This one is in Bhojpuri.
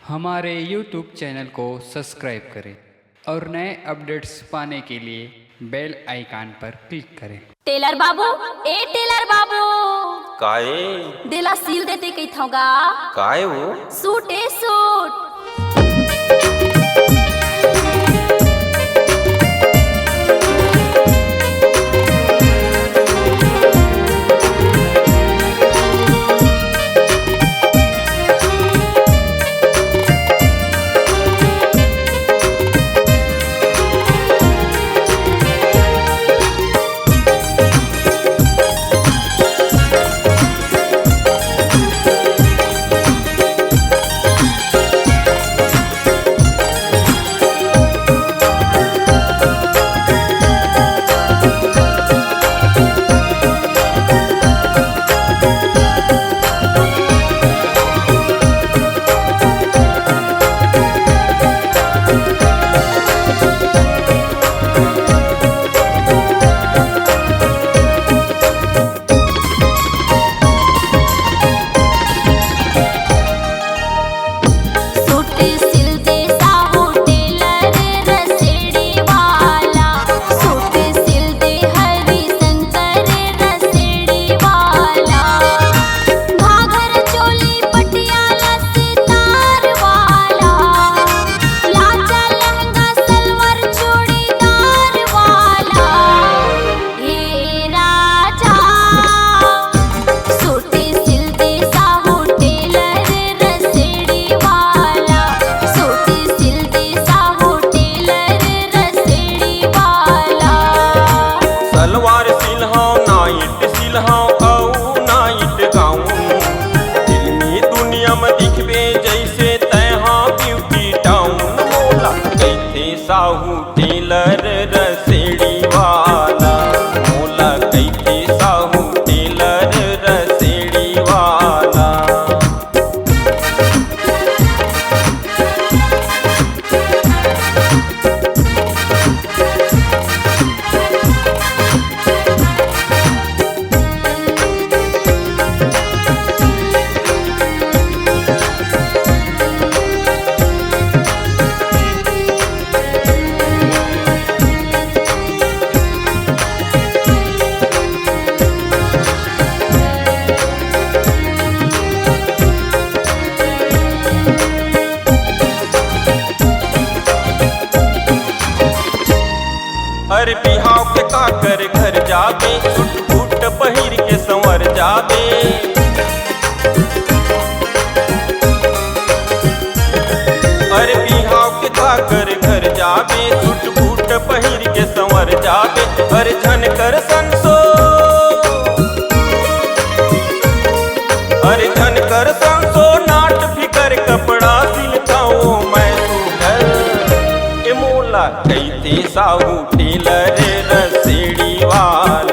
हमारे YouTube चैनल को सब्सक्राइब करें और नए अपडेट्स पाने के लिए बेल आइकन पर क्लिक करें। टेलर बाबू, ए टेलर बाबू, काए दिला सील देते कई थोगा काए वो सूट ए सूट। सलवार सिलहाओ नाइट सिलहाओ औ नाइट गाउन फिल्मी दुनिया में दिखबे जैसे तैहा ब्यूटी टाउन। मोला कैथे साहू टेलर रसेड़ी वाला, मोला कैथे साहू टेलर रसेड़ी वाला। अरे बिहाव के काकर घर जाबे, सूट बूट पहिर के संवर जाबे। अरे बिहाव के काकर घर जाबे, सूट बूट पहिर के संवर जाबे। अरे झनकर संसो, अरे झनकर संसो नाट फिकर कपड़ा सिलकाओ मैं सुघर। ए मोला कैथे साहू टेलर रसेड़ी वाला।